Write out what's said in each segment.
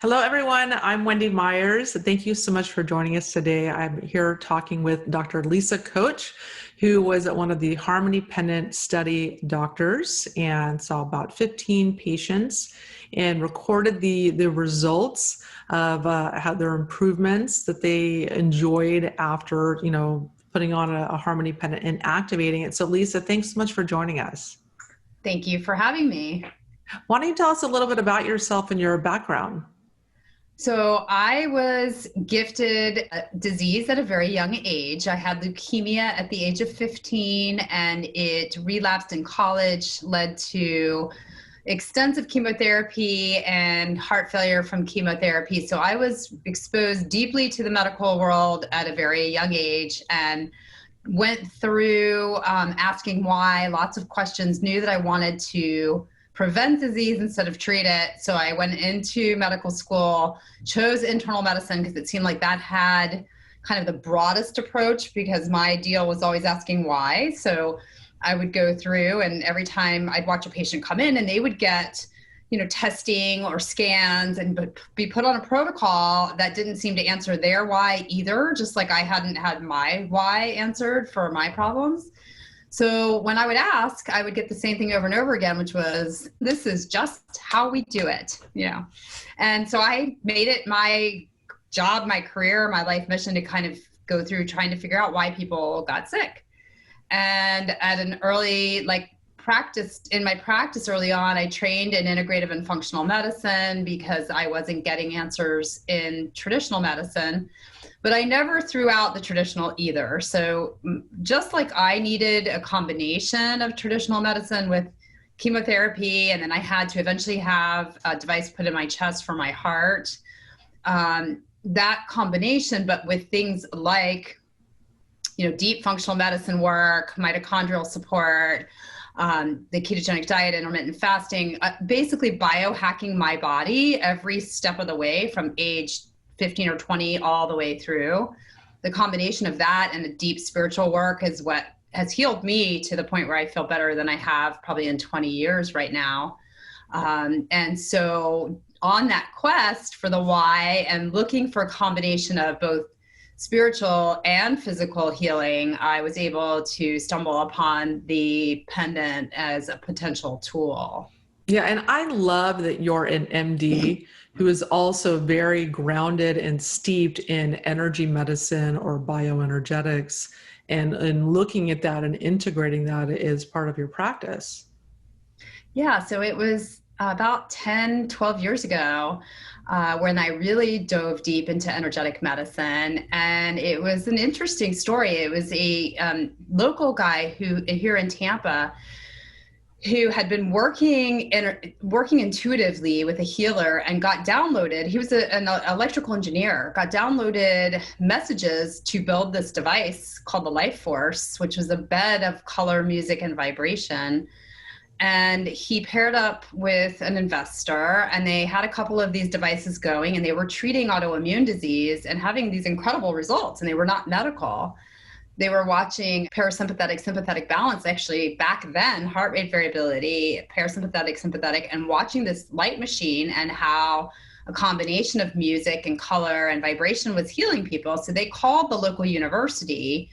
Hello, everyone. I'm Wendy Myers. Thank you so much for joining us today. I'm here talking with Dr. Lisa Koche, who was one of the Harmony Pendant Study doctors and saw about 15 patients and recorded the results of how their improvements that they enjoyed after, putting on a Harmony Pendant and activating it. So Lisa, thanks so much for joining us. Thank you for having me. Why don't you tell us a little bit about yourself and your background? So I was gifted a disease at a very young age. I had leukemia at the age of 15, and it relapsed in college, led to extensive chemotherapy and heart failure from chemotherapy. So I was exposed deeply to the medical world at a very young age and went through asking why, lots of questions, knew that I wanted to prevent disease instead of treat it. So I went into medical school, chose internal medicine because it seemed like that had kind of the broadest approach because my deal was always asking why. So I would go through, and every time I'd watch a patient come in and they would get, testing or scans and be put on a protocol that didn't seem to answer their why either, just like I hadn't had my why answered for my problems. So when I would ask, I would get the same thing over and over again, which was, this is just how we do it, And so I made it my job, my career, my life mission to kind of go through trying to figure out why people got sick. And at an early, in my practice early on, I trained in integrative and functional medicine because I wasn't getting answers in traditional medicine. But I never threw out the traditional either. So just like I needed a combination of traditional medicine with chemotherapy, and then I had to eventually have a device put in my chest for my heart, that combination, but with things like, deep functional medicine work, mitochondrial support, the ketogenic diet, intermittent fasting, basically biohacking my body every step of the way from age 15 or 20 all the way through. The combination of that and the deep spiritual work is what has healed me to the point where I feel better than I have probably in 20 years right now. And so on that quest for the why and looking for a combination of both spiritual and physical healing, I was able to stumble upon the pendant as a potential tool. Yeah, and I love that you're an MD who is also very grounded and steeped in energy medicine or bioenergetics, and looking at that and integrating that is part of your practice. Yeah, so it was about 10, 12 years ago when I really dove deep into energetic medicine. And it was an interesting story. It was a local guy here in Tampa who had been working intuitively with a healer and got downloaded. He was an electrical engineer, got downloaded messages to build this device called the Life Force, which was a bed of color, music, and vibration. And he paired up with an investor, and they had a couple of these devices going, and they were treating autoimmune disease and having these incredible results, and they were not medical. They were watching parasympathetic, sympathetic balance, actually back then, heart rate variability, parasympathetic, sympathetic, and watching this light machine and how a combination of music and color and vibration was healing people. So they called the local university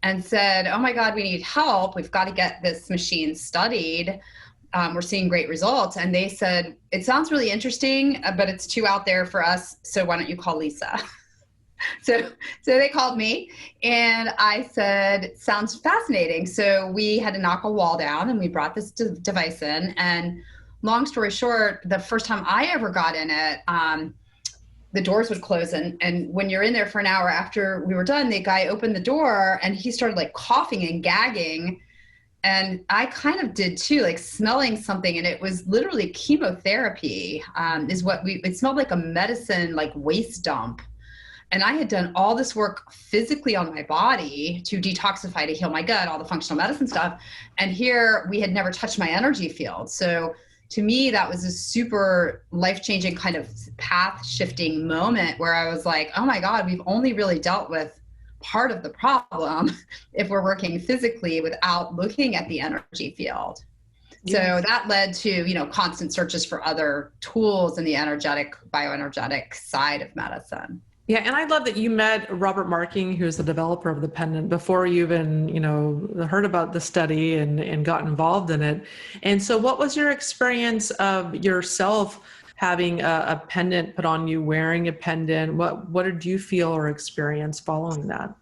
and said, oh my God, we need help. We've got to get this machine studied. We're seeing great results. And they said, it sounds really interesting, but it's too out there for us. So why don't you call Lisa? So they called me and I said, sounds fascinating. So we had to knock a wall down and we brought this device in. And long story short, the first time I ever got in it, the doors would close. And when you're in there for an hour after we were done, the guy opened the door and he started coughing and gagging. And I kind of did too, smelling something. And it was literally chemotherapy it smelled like a medicine, waste dump. And I had done all this work physically on my body to detoxify, to heal my gut, all the functional medicine stuff. And here we had never touched my energy field. So to me, that was a super life-changing kind of path-shifting moment where I was like, oh my God, we've only really dealt with part of the problem if we're working physically without looking at the energy field. So Yes. that led to, constant searches for other tools in the bioenergetic side of medicine. Yeah, and I love that you met Robert Marking, who's the developer of the pendant, before you even, heard about the study and got involved in it. And so what was your experience of yourself having a pendant put on you, wearing a pendant? What did you feel or experience following that?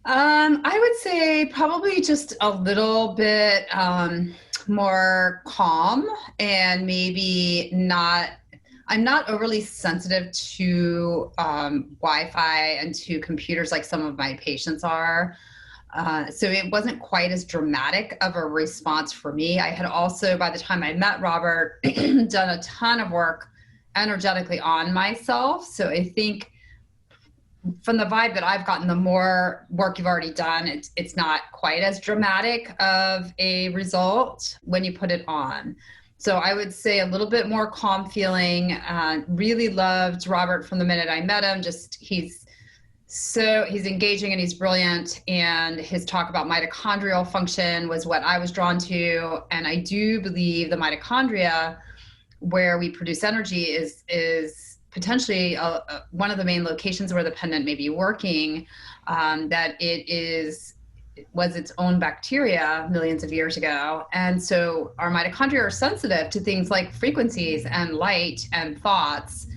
I would say probably just a little bit more calm, and maybe not. I'm not overly sensitive to Wi-Fi and to computers like some of my patients are. So it wasn't quite as dramatic of a response for me. I had also, by the time I met Robert, done a ton of work energetically on myself. So I think from the vibe that I've gotten, the more work you've already done, it's not quite as dramatic of a result when you put it on. So I would say a little bit more calm feeling. Really loved Robert from the minute I met him. He's engaging and he's brilliant. And his talk about mitochondrial function was what I was drawn to. And I do believe the mitochondria, where we produce energy, is potentially one of the main locations where the pendant may be working, that was its own bacteria millions of years ago. And so our mitochondria are sensitive to things like frequencies and light and thoughts.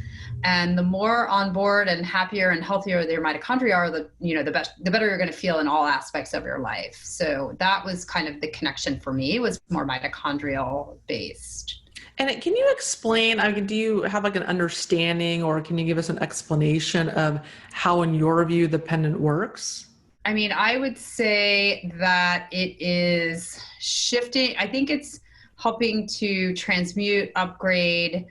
And the more on board and happier and healthier your mitochondria are, the better you're going to feel in all aspects of your life. So that was kind of the connection for me, was more mitochondrial based. And can you explain, do you have like an understanding, or can you give us an explanation of how, in your view, the pendant works? I mean, I would say that it is shifting. I think it's helping to transmute, upgrade,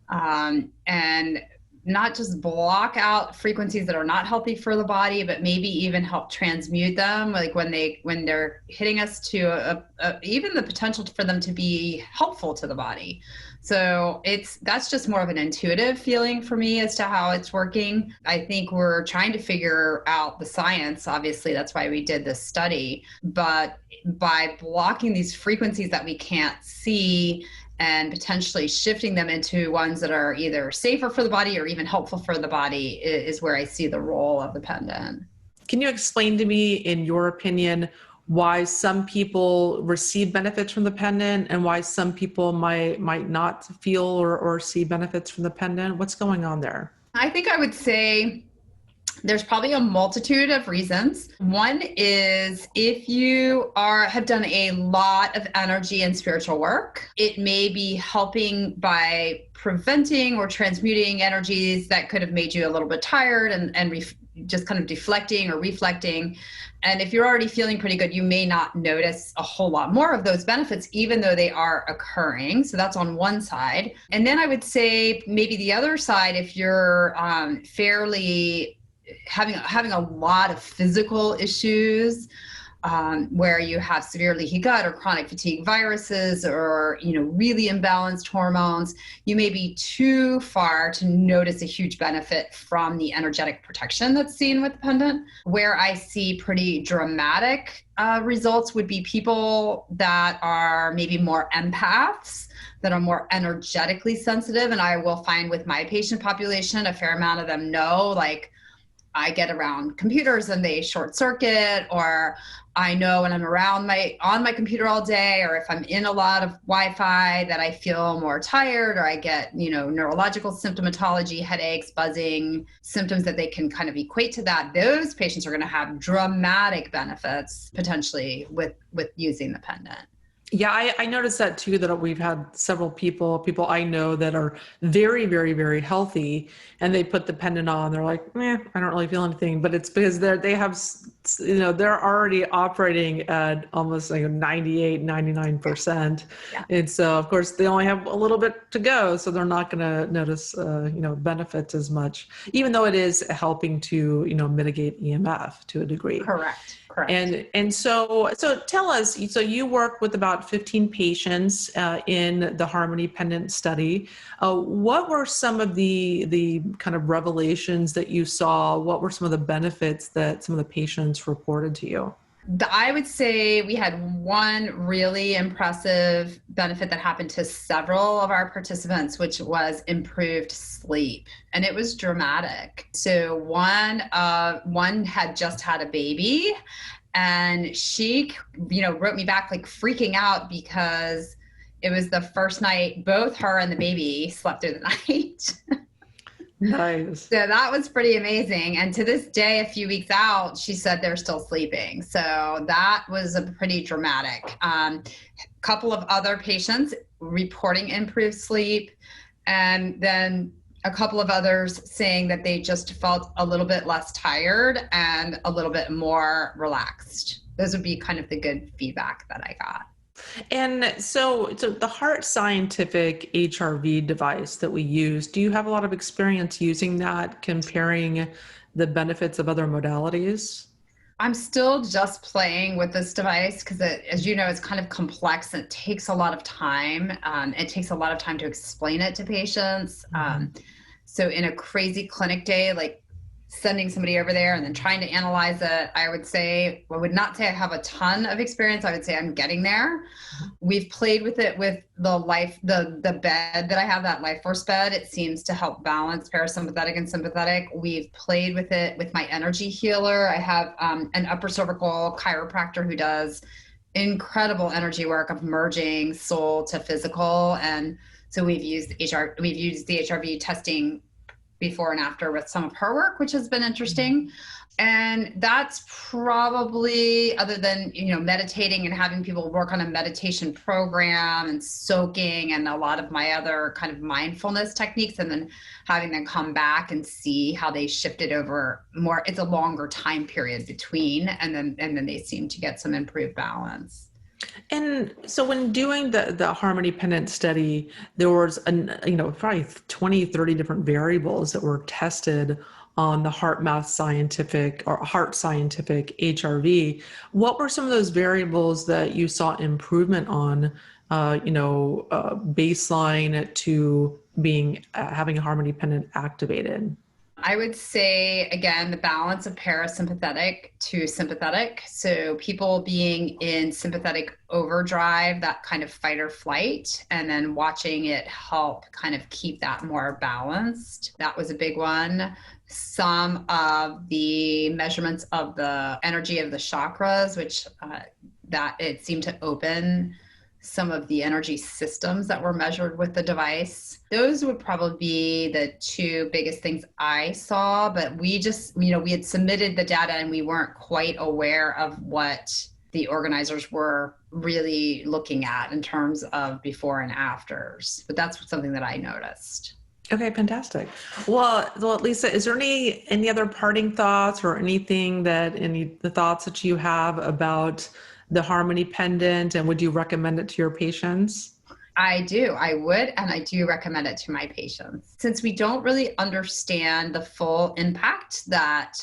and not just block out frequencies that are not healthy for the body, but maybe even help transmute them. Like when they're hitting us to even the potential for them to be helpful to the body. So that's just more of an intuitive feeling for me as to how it's working. I think we're trying to figure out the science. Obviously, that's why we did this study. But by blocking these frequencies that we can't see and potentially shifting them into ones that are either safer for the body or even helpful for the body is where I see the role of the pendant. Can you explain to me, in your opinion, why some people receive benefits from the pendant and why some people might not feel or see benefits from the pendant? What's going on there? I think I would say there's probably a multitude of reasons. One is if you have done a lot of energy and spiritual work, it may be helping by preventing or transmuting energies that could have made you a little bit tired and just kind of deflecting or reflecting. And if you're already feeling pretty good, you may not notice a whole lot more of those benefits, even though they are occurring. So that's on one side. And then I would say maybe the other side, if you're fairly having a lot of physical issues, where you have severe leaky gut or chronic fatigue viruses, or really imbalanced hormones, you may be too far to notice a huge benefit from the energetic protection that's seen with the pendant. Where I see pretty dramatic results would be people that are maybe more empaths, that are more energetically sensitive. And I will find with my patient population, a fair amount of them know, like, I get around computers and they short circuit, or I know when I'm on my computer all day, or if I'm in a lot of Wi-Fi, that I feel more tired, or I get, neurological symptomatology, headaches, buzzing, symptoms that they can kind of equate to that. Those patients are going to have dramatic benefits potentially with using the pendant. Yeah, I noticed that too, that we've had several people I know that are very, very, very healthy, and they put the pendant on. They're like, I don't really feel anything, but it's because they're already operating at almost like 98, 99%. Yeah. And so of course they only have a little bit to go. So they're not going to notice, benefits as much, even though it is helping to, mitigate EMF to a degree. Correct. And so tell us, so you work with about 15 patients in the Harmoni pendant study. What were some of the kind of revelations that you saw? What were some of the benefits that some of the patients reported to you? I would say we had one really impressive benefit that happened to several of our participants, which was improved sleep. And it was dramatic. So one had just had a baby, and she, wrote me back like freaking out because it was the first night both her and the baby slept through the night. Nice. So that was pretty amazing. And to this day, a few weeks out, she said they're still sleeping. So that was a pretty dramatic. Couple of other patients reporting improved sleep, and then a couple of others saying that they just felt a little bit less tired and a little bit more relaxed. Those would be kind of the good feedback that I got. And so the Heart Scientific HRV device that we use, do you have a lot of experience using that, comparing the benefits of other modalities? I'm still just playing with this device because, as you know, it's kind of complex and it takes a lot of time. It takes a lot of time to explain it to patients. So in a crazy clinic day, like sending somebody over there and then trying to analyze it, I would not say I have a ton of experience. I would say I'm getting there. We've played with it with the bed that I have, that Life Force bed. It seems to help balance parasympathetic and sympathetic. We've played with it with my energy healer. I have an upper cervical chiropractor who does incredible energy work of merging soul to physical. And so we've used the HRV testing before and after with some of her work, which has been interesting. And that's probably, other than, meditating and having people work on a meditation program and soaking and a lot of my other kind of mindfulness techniques, and then having them come back and see how they shifted over more. It's a longer time period between, and then they seem to get some improved balance. And so when doing the Harmony pendant study, there was probably 20, 30 different variables that were tested on the Heart Scientific HRV. What were some of those variables that you saw improvement on, baseline to having a Harmony pendant activated? I would say, again, the balance of parasympathetic to sympathetic. So people being in sympathetic overdrive, that kind of fight or flight, and then watching it help kind of keep that more balanced. That was a big one. Some of the measurements of the energy of the chakras, which that it seemed to open some of the energy systems that were measured with the device. Those would probably be the two biggest things I saw, but we just, we had submitted the data and we weren't quite aware of what the organizers were really looking at in terms of before and afters. But that's something that I noticed. Okay, fantastic. Well, Lisa, is there any other parting thoughts or any the thoughts that you have about the Harmony pendant, and would you recommend it to your patients? I do. I would, and I do recommend it to my patients. Since we don't really understand the full impact that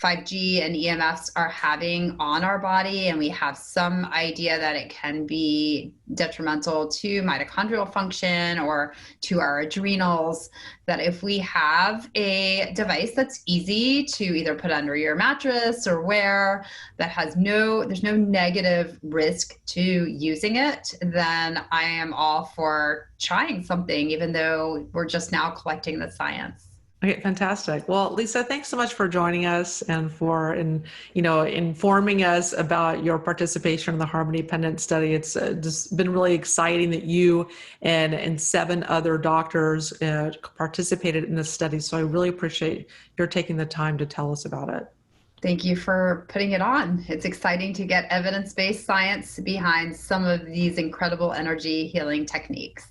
5G and EMFs are having on our body, and we have some idea that it can be detrimental to mitochondrial function or to our adrenals, that if we have a device that's easy to either put under your mattress or wear, that there's no negative risk to using it, then I am all for trying something, even though we're just now collecting the science. Okay, fantastic. Well, Lisa, thanks so much for joining us and for informing us about your participation in the Harmony pendant study. It's just been really exciting that you and 7 other doctors participated in this study. So I really appreciate your taking the time to tell us about it. Thank you for putting it on. It's exciting to get evidence-based science behind some of these incredible energy healing techniques.